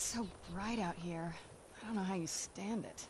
so bright out here. I don't know how you stand it.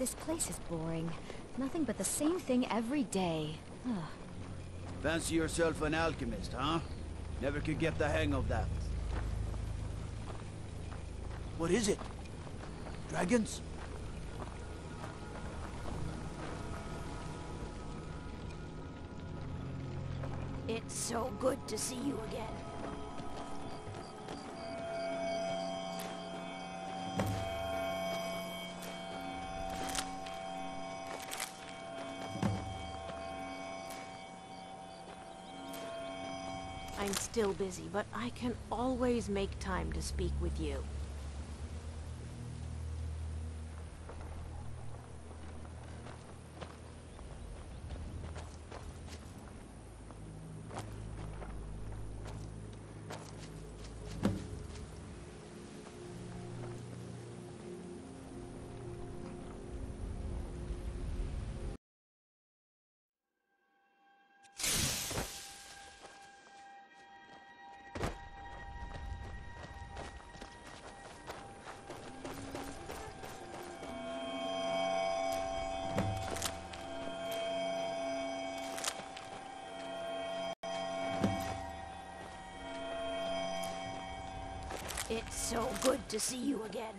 This place is boring. Nothing but the same thing every day. Ugh. Fancy yourself an alchemist, huh? Never could get the hang of that. What is it? Dragons? It's so good to see you again. I'm still busy, but I can always make time to speak with you. It's so good to see you again.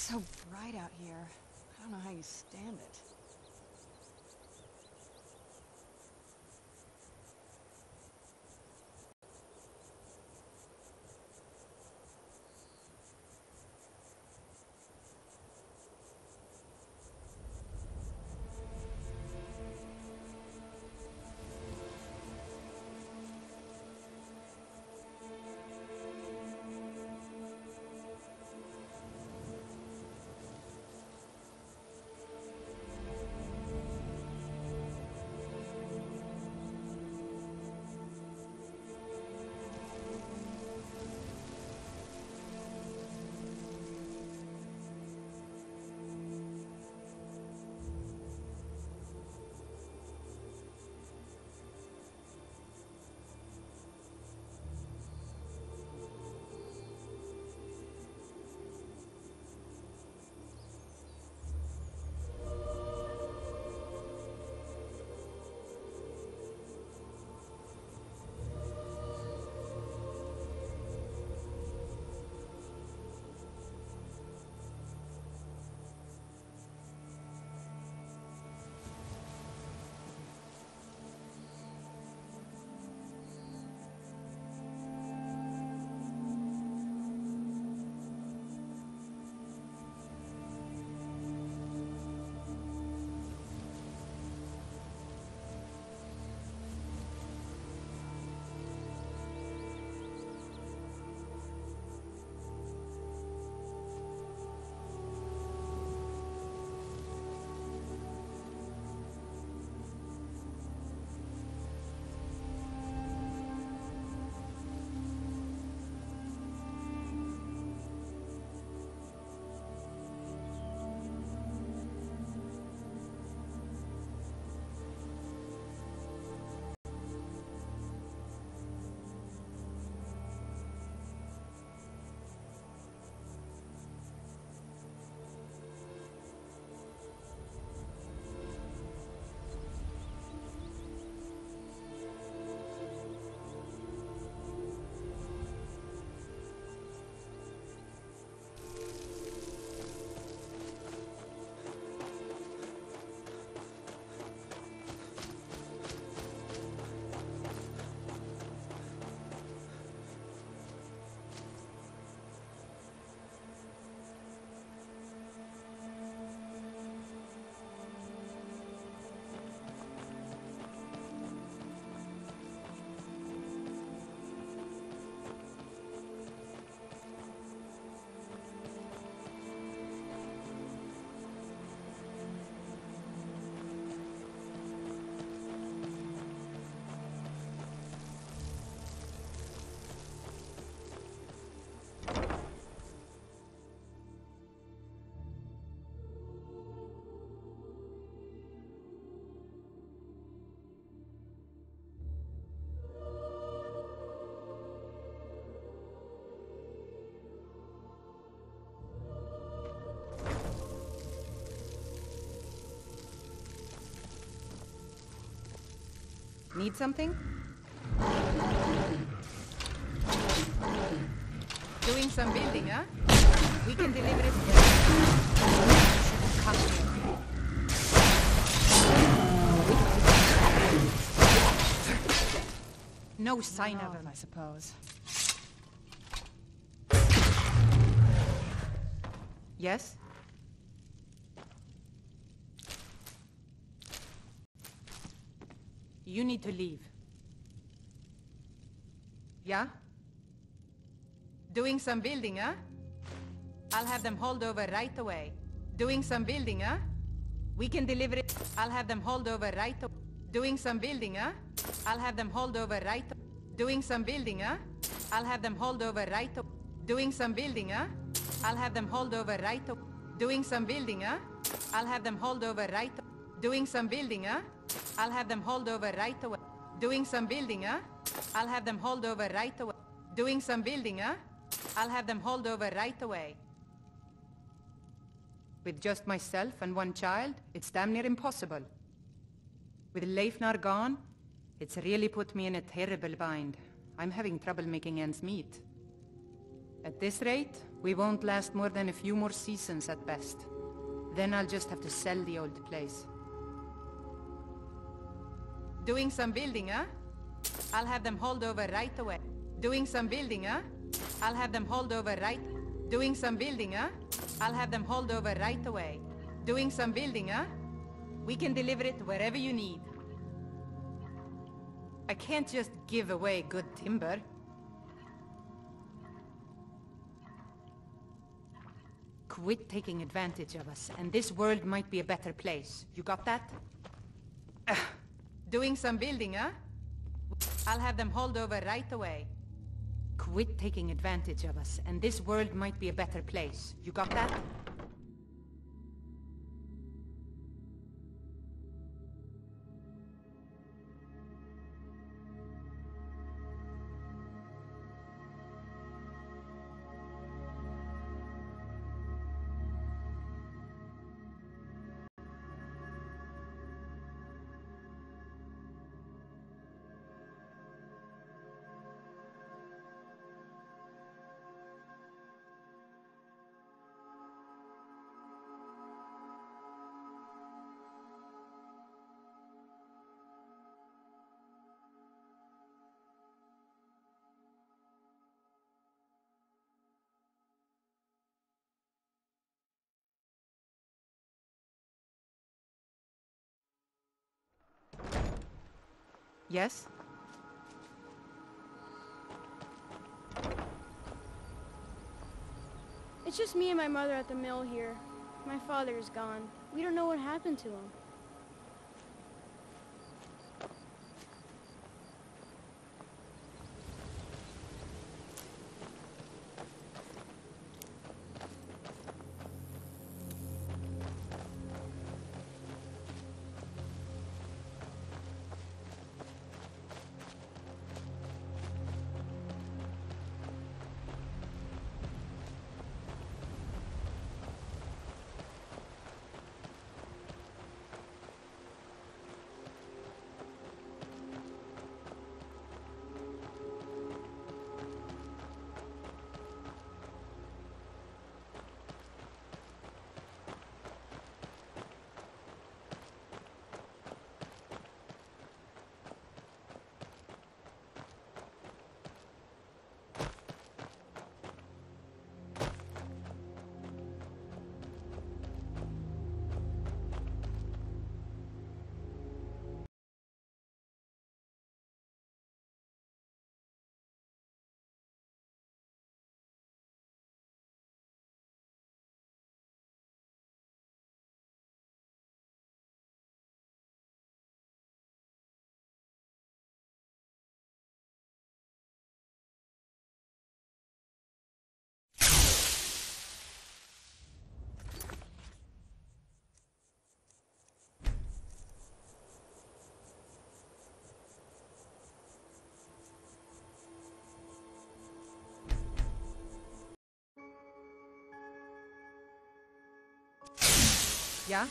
so bright out here. I don't know how you stand it. Need something? Doing some building, huh? We can deliver it. Come here. No sign of him, I suppose. Yes? You need to leave. Yeah? Doing some building, huh? I'll have them hauled over right away. Doing some building, huh? We can deliver it. I'll have them hauled over right away. Doing some building, huh? I'll have them hauled over right away. Doing some building, huh? I'll have them hauled over right away. Doing some building, huh? I'll have them hauled over right away. Doing some building, huh? I'll have them hauled over right away. Doing some building, huh? I'll have them hauled over right away. Doing some building, huh? I'll have them hauled over right away. Doing some building, huh? I'll have them hauled over right away. With just myself and one child, it's damn near impossible. With Leifnar gone, it's really put me in a terrible bind. I'm having trouble making ends meet. At this rate, We won't last more than a few more seasons at best. Then I'll just have to sell the old place. Doing some building, huh? I'll have them hauled over right away. Doing some building, huh? I'll have them hauled over right... Doing some building, huh? I'll have them hauled over right away. Doing some building, huh? We can deliver it wherever you need. I can't just give away good timber. Quit taking advantage of us, and this world might be a better place. You got that? Doing some building, huh? I'll have them hauled over right away. Quit taking advantage of us, and this world might be a better place. You got that? Yes? It's just me and my mother at the mill here. My father is gone. We don't know what happened to him. Yeah?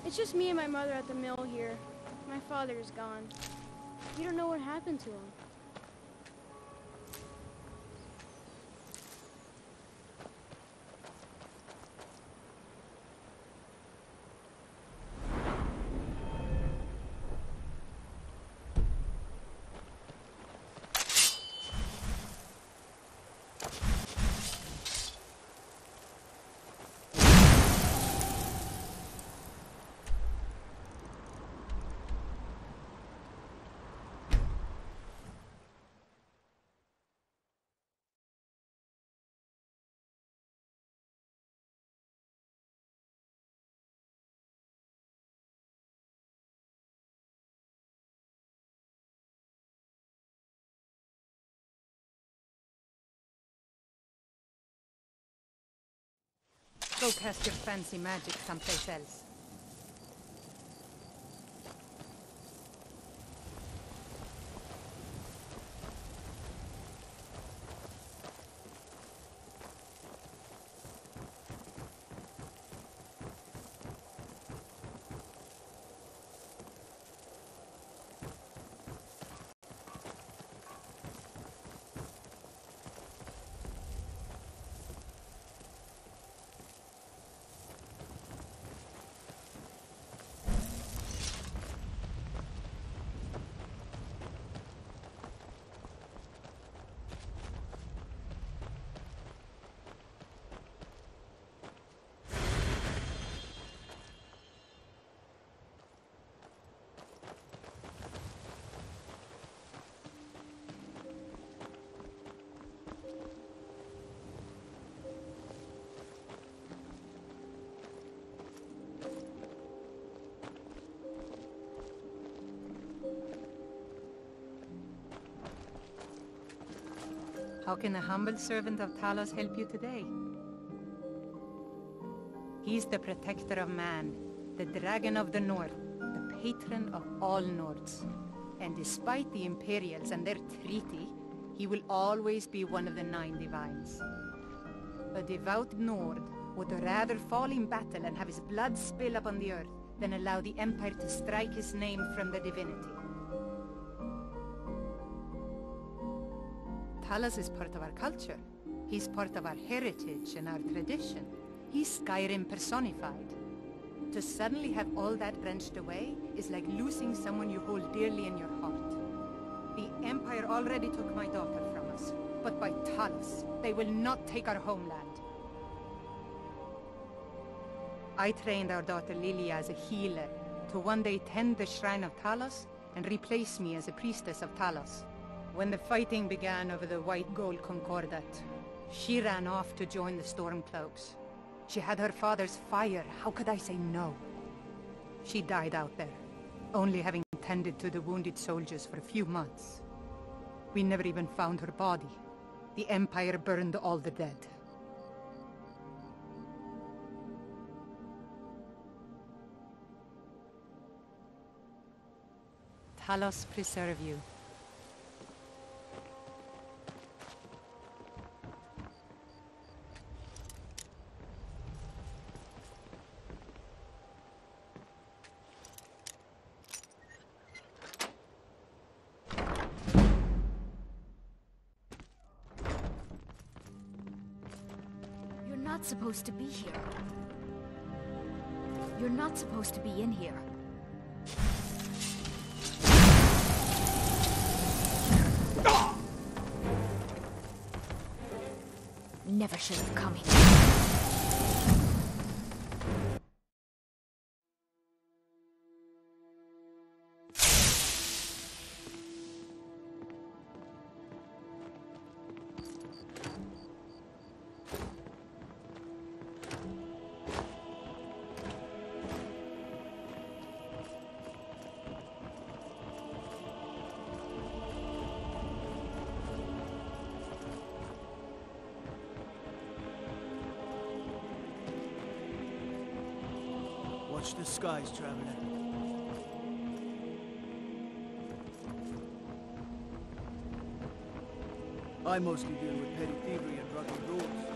It's just me and my mother at the mill here. My father is gone. We don't know what happened to him. Go cast your fancy magic someplace else. How can a humble servant of Talos help you today? He's the protector of man, the dragon of the north, the patron of all Nords. And despite the Imperials and their treaty, he will always be one of the 9 divines. A devout Nord would rather fall in battle and have his blood spill upon the earth than allow the Empire to strike his name from the divinity. Talos is part of our culture. He's part of our heritage and our tradition. He's Skyrim personified. To suddenly have all that wrenched away is like losing someone you hold dearly in your heart. The Empire already took my daughter from us, but by Talos, they will not take our homeland. I trained our daughter Lilia as a healer to one day tend the shrine of Talos and replace me as a priestess of Talos. When the fighting began over the white gold concordat, she ran off to join the Stormcloaks. She had her father's fire. How could I say no? She died out there, only having tended to the wounded soldiers for a few months. We never even found her body. The Empire burned all the dead. Talos preserve you. You're not supposed to be here. You're not supposed to be in here. Never should have come here. Watch the skies, traveler. I mostly deal with petty thievery and rugged roads.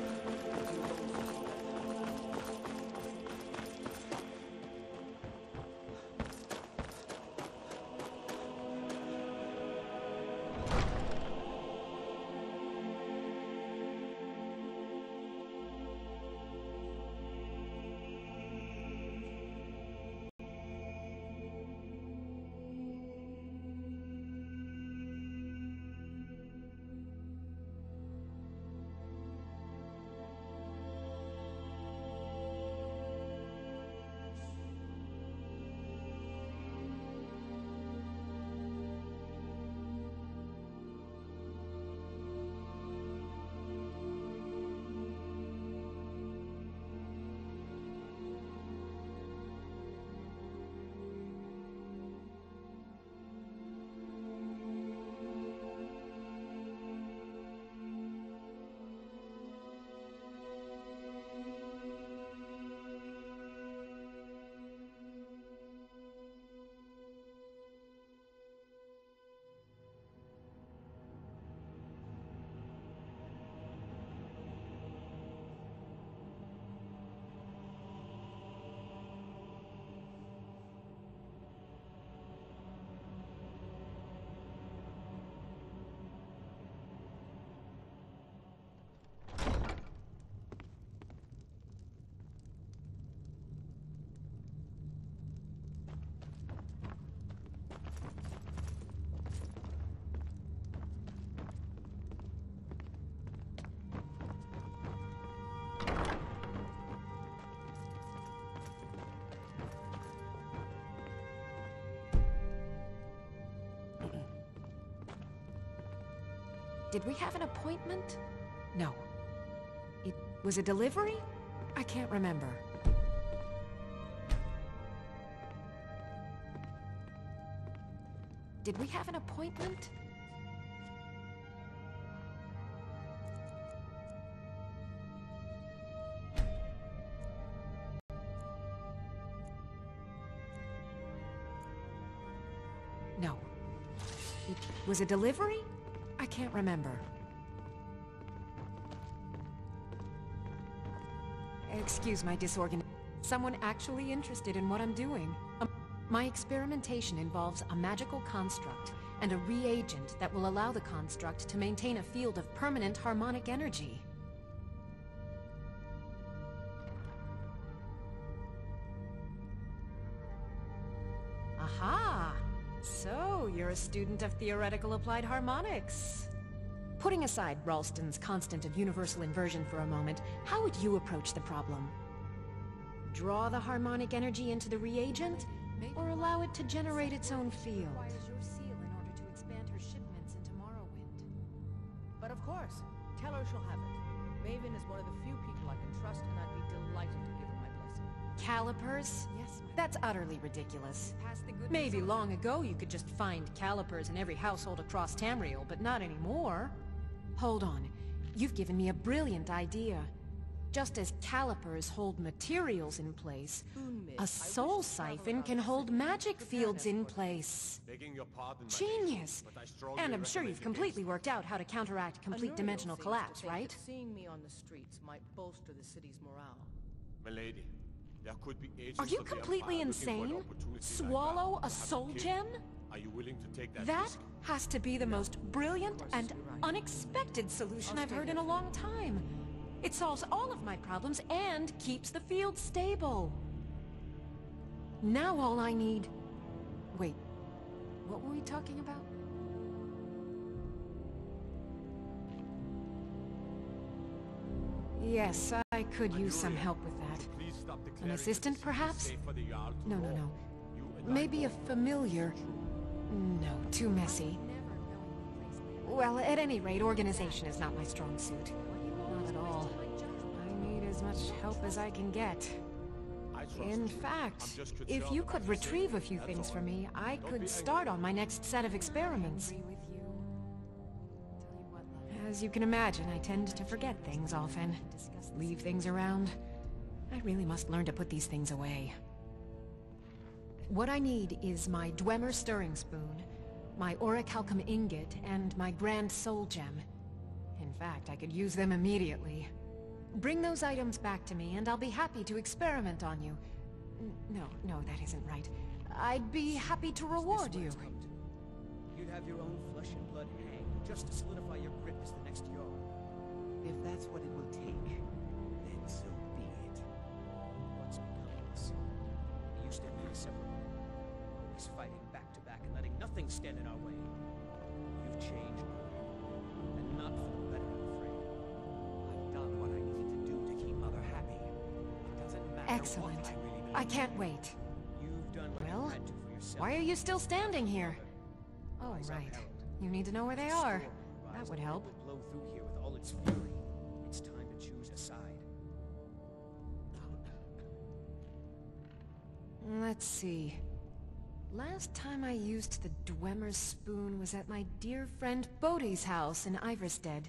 Did we have an appointment? No. It was a delivery? I can't remember. Did we have an appointment? was a delivery? I can't remember. Excuse my disorganization. Someone actually interested in what I'm doing. My experimentation involves a magical construct and a reagent that will allow the construct to maintain a field of permanent harmonic energy. Aha! So, you're a student of theoretical applied harmonics. Putting aside Ralston's constant of universal inversion for a moment, how would you approach the problem? Draw the harmonic energy into the reagent, or allow it to generate its own field? Requires your seal in order to expand her shipments into Morrowind. But of course, tell her she'll have it. Maven is one of the few people I can trust, and I'd be delighted to give her my blessing. Calipers? Yes, that's utterly ridiculous. Maybe long ago you could just find calipers in every household across Tamriel, but not anymore. Hold on. You've given me a brilliant idea. Just as calipers hold materials in place, a soul siphon can hold magic fields in place. Genius! And I'm sure you've completely worked out how to counteract complete dimensional collapse, right? Seeing me on the streets might bolster the city's morale. Milady, there could be agents Are you of the completely Empire looking for an insane? opportunity like Swallow that a to have soul you gem? killed. Are you willing to take that That risk? has to be the most brilliant and you're right. unexpected solution I've heard in a long time. It solves all of my problems and keeps the field stable. Now all I need... Wait, what were we talking about? Yes, I could use some help with that. Please stop An declaring assistant, the city perhaps? safe for the Jarl to No. roam. You and I Maybe a both know familiar... No, too messy. Well, at any rate, organization is not my strong suit. Not at all. I need as much help as I can get. I trust In you. fact, I'm just if concerned you about could your retrieve a safety, few that's things all. for me, I Don't could be start angry. on my next set of experiments. As you can imagine, I tend to forget things often. Leave things around. I really must learn to put these things away. What I need is my Dwemer stirring spoon, my orichalcum ingot, and my grand soul gem. In fact, I could use them immediately. Bring those items back to me, and I'll be happy to experiment on you. No, that isn't right. I'd be happy to reward you. You'd have your own flesh and blood hang just to solidify your grip as the next Jarl. If that's what it will take, then so be it. What's become of us? We used to be inseparable, always fighting back to back and letting nothing stand in our way. You've changed, and not for the better, I'm afraid. I've done what I needed to do to keep Mother happy. It doesn't matter Excellent. what I really believe. I can't wait. You've done what Well, you had to for yourself. Why are you still standing here? Oh, Rise up, right. Herald. You need to know where they Storm are. will That rise would and it help. will blow through here with all its fury. It's time to choose a side. Let's see. Last time I used the Dwemer spoon was at my dear friend Bodhi's house in Iverstead.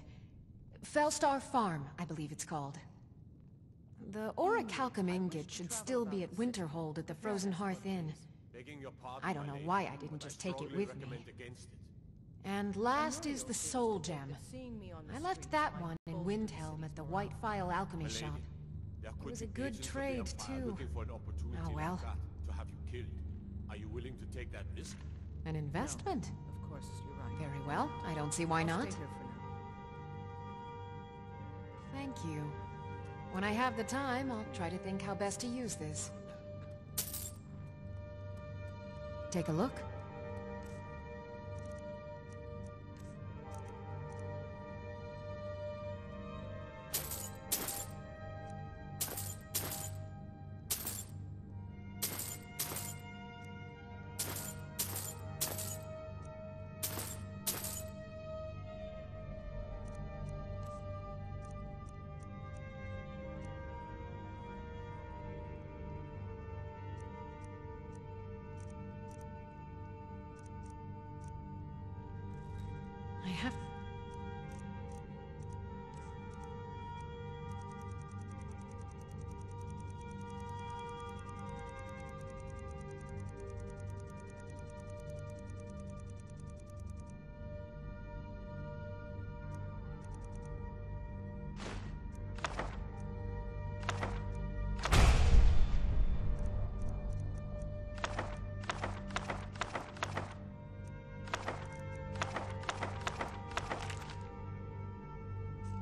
Fellstar Farm, I believe it's called. The orichalcum ingot should still be at Winterhold at the Frozen Hearth Inn. Begging your pardon, I don't know my lady, why I didn't but just take it strongly with me. recommend against it. And last is the soul gem. Seeing me on the I left streets that might one in bolster the Windhelm city's at the morale. White Phial Alchemy My shop. lady, there could was a be good agents of the trade, Empire too. looking for an opportunity Oh, well. like that to have you killed. Are you willing to take that risk? An investment? Of course, you're right. Very well. I don't see why I'll not. stay here for now. Thank you. When I have the time, I'll try to think how best to use this. Take a look.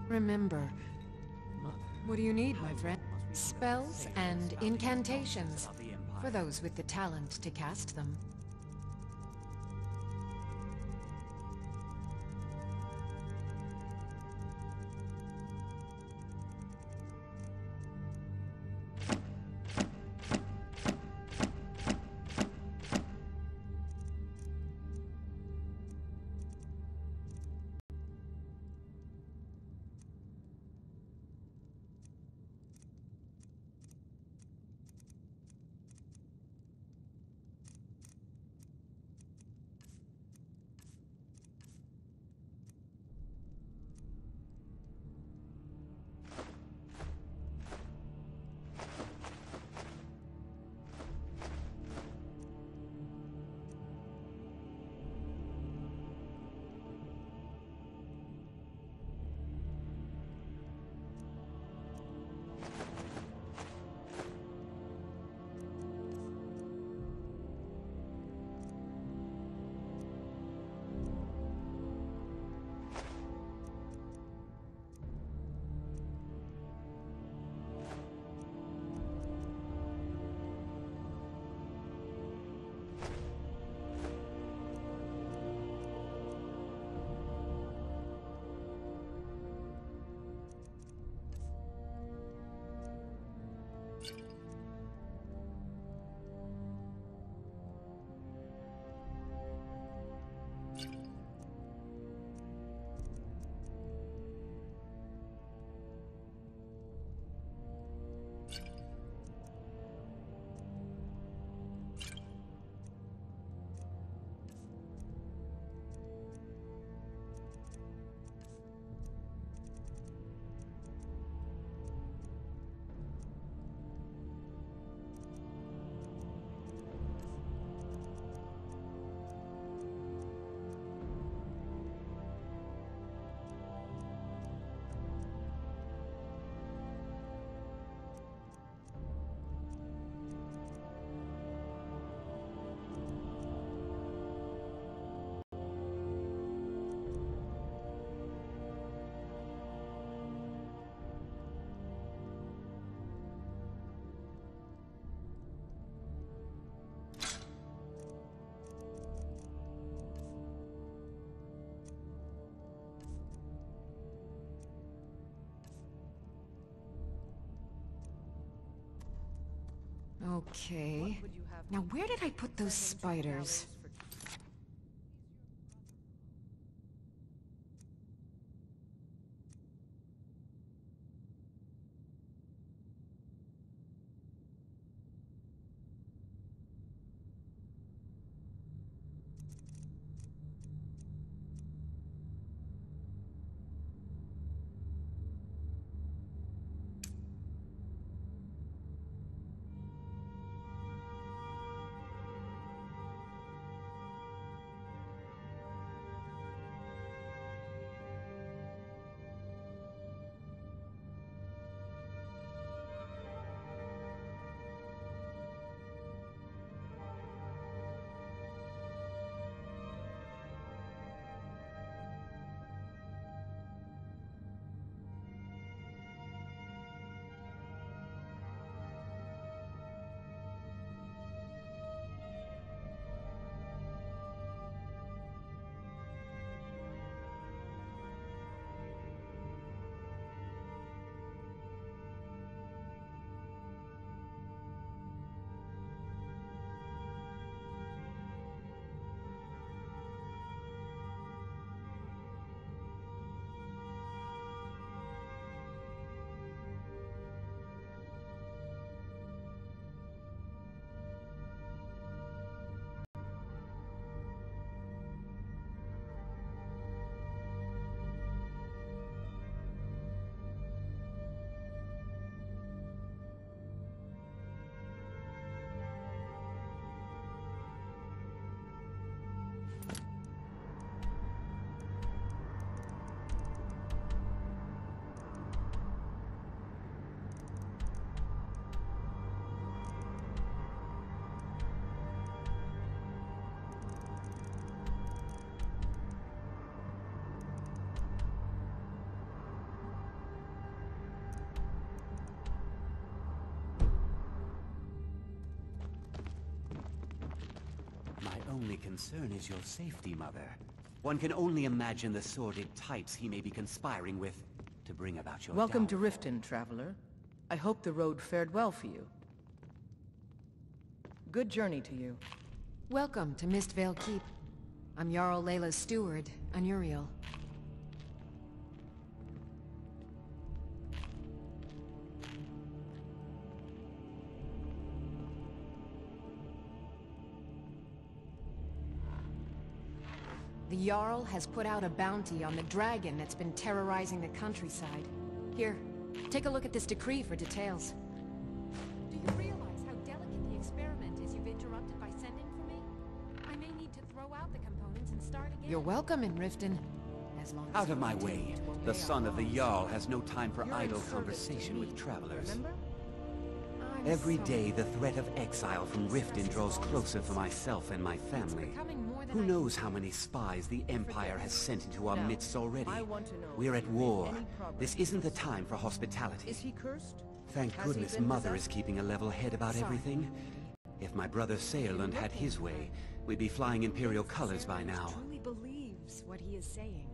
Remember. What do you need, my friend? Spells and incantations. For those with the talent to cast them. Okay. Now where did I put those spiders? only concern is your safety, Mother. One can only imagine the sordid types he may be conspiring with to bring about your Welcome to downfall. Riften, traveler. I hope the road fared well for you. Good journey to you. Welcome to Mistvale Keep. I'm Jarl Layla's steward, Anuriel. The Jarl has put out a bounty on the dragon that's been terrorizing the countryside. Here, take a look at this decree for details. Do you realize how delicate the experiment is you've interrupted by sending for me? I may need to throw out the components and start again. You're welcome in Riften. As long as Out of my way. The son of the Jarl has no time for You're in idle service conversation to me, with travelers. Remember? Every day, the threat of exile from Riften draws closer for myself and my family. Who knows how many spies the Empire has sent into our midst already? I want to know We're if at you made war. any progress. This isn't the time for hospitality. Is he cursed? Thank Has he goodness been Mother possessed? is keeping a level head about everything. If my brother Saerlund had his way, we'd be flying Imperial colors by now. Truly believes what he is saying.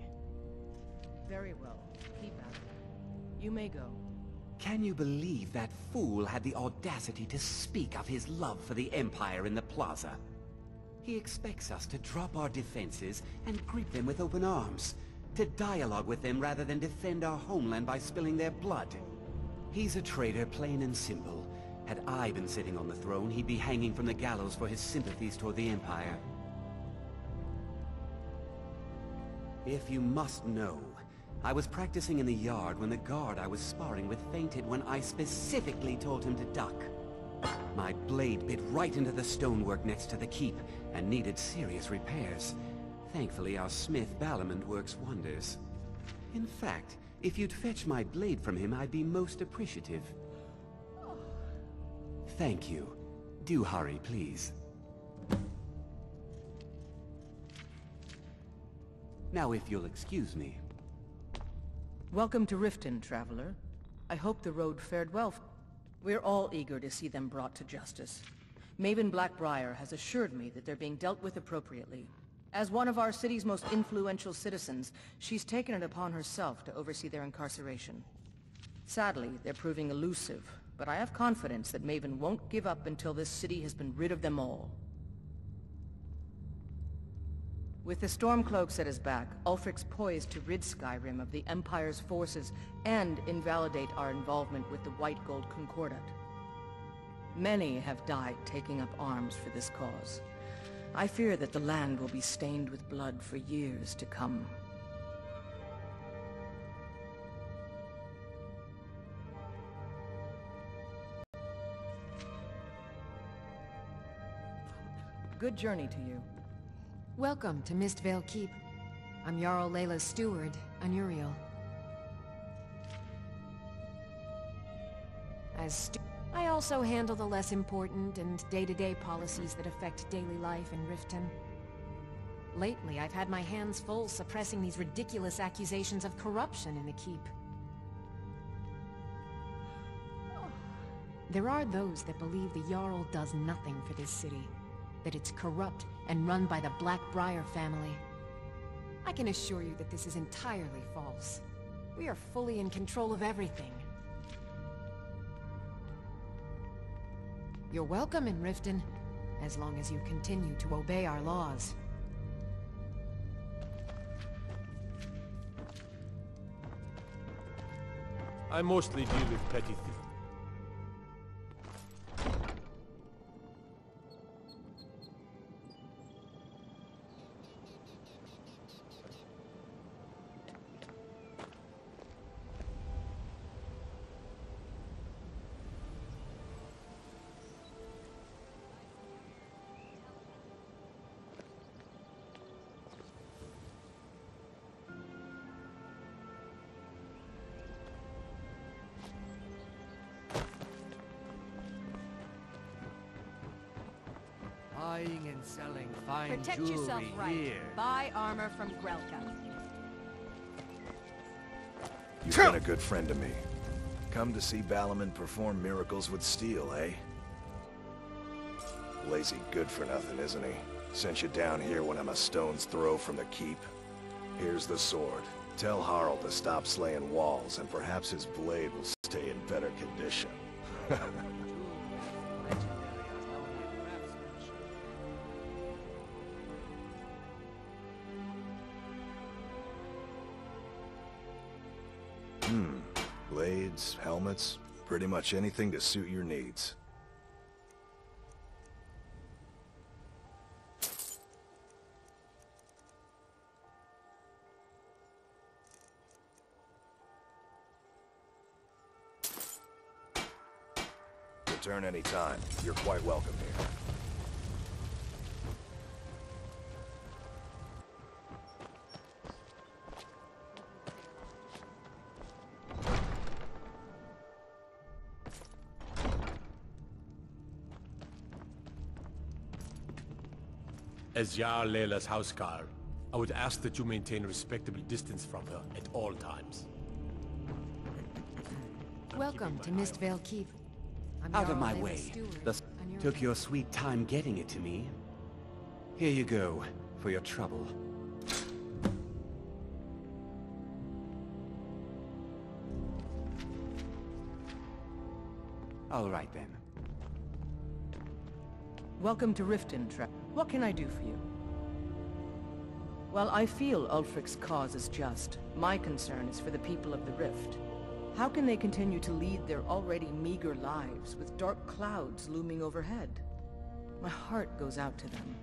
Very well. Keep at it. You may go. Can you believe that fool had the audacity to speak of his love for the Empire in the plaza? He expects us to drop our defenses and greet them with open arms, to dialogue with them rather than defend our homeland by spilling their blood. He's a traitor, plain and simple. Had I been sitting on the throne, he'd be hanging from the gallows for his sympathies toward the Empire. If you must know, I was practicing in the yard when the guard I was sparring with fainted when I specifically told him to duck. My blade bit right into the stonework next to the keep and needed serious repairs. Thankfully, our smith Balamond works wonders. In fact, if you'd fetch my blade from him, I'd be most appreciative. Thank you. Do hurry, please. Now, if you'll excuse me. Welcome to Riften, traveler. I hope the road fared well. We're all eager to see them brought to justice. Maven Blackbriar has assured me that they're being dealt with appropriately. As one of our city's most influential citizens, she's taken it upon herself to oversee their incarceration. Sadly, they're proving elusive, but I have confidence that Maven won't give up until this city has been rid of them all. With the Stormcloaks at his back, Ulfric's poised to rid Skyrim of the Empire's forces and invalidate our involvement with the White Gold Concordat. Many have died taking up arms for this cause. I fear that the land will be stained with blood for years to come. Good journey to you. Welcome to Mistvale Keep. I'm Jarl Layla's steward, Anuriel. I also handle the less important and day-to-day policies that affect daily life in Riften. Lately, I've had my hands full suppressing these ridiculous accusations of corruption in the keep. There are those that believe the Jarl does nothing for this city, that it's corrupt and run by the Blackbriar family. I can assure you that this is entirely false. We are fully in control of everything. You're welcome in Riften, as long as you continue to obey our laws. I mostly deal with petty thieves. Buying and selling fine Protect jewelry yourself right. here. Buy armor from Grelka. You've been a good friend to me. Come to see Balamond perform miracles with steel, eh? Lazy good for nothing, isn't he? Sent you down here when I'm a stone's throw from the keep. Here's the sword. Tell Harl to stop slaying walls, and perhaps his blade will stay in better condition. Blades, helmets, pretty much anything to suit your needs. Return anytime. You're quite welcome here. As Jarl Layla's housecarl, I would ask that you maintain a respectable distance from her at all times. Welcome to Mistvale Keep. I'm Out of Jarl my Layla's way. steward, Thus and you're- took your sweet time getting it to me. Here you go, for your trouble. All right then. Welcome to Riften, What can I do for you? While I feel Ulfric's cause is just, my concern is for the people of the Rift. How can they continue to lead their already meager lives with dark clouds looming overhead? My heart goes out to them.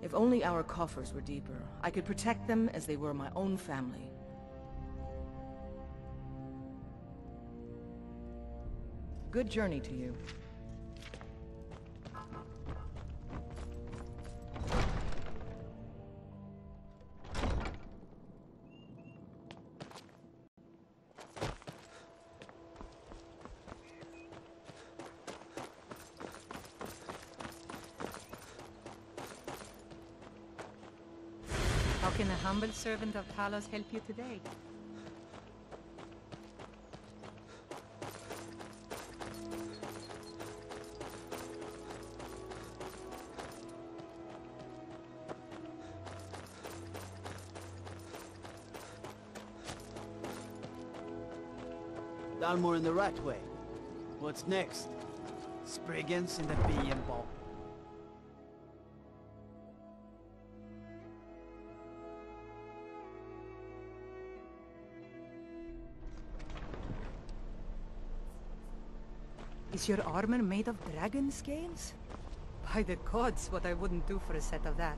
If only our coffers were deeper, I could protect them as they were my own family. Good journey to you. How can a humble servant of Talos help you today? Dalmor in the right way. What's next? Spriggans in the bee and ball. Is your armor made of dragon scales? By the gods, what I wouldn't do for a set of that.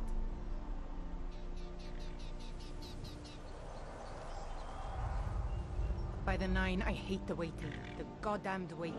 By the nine, I hate the waiting. The goddamned waiting.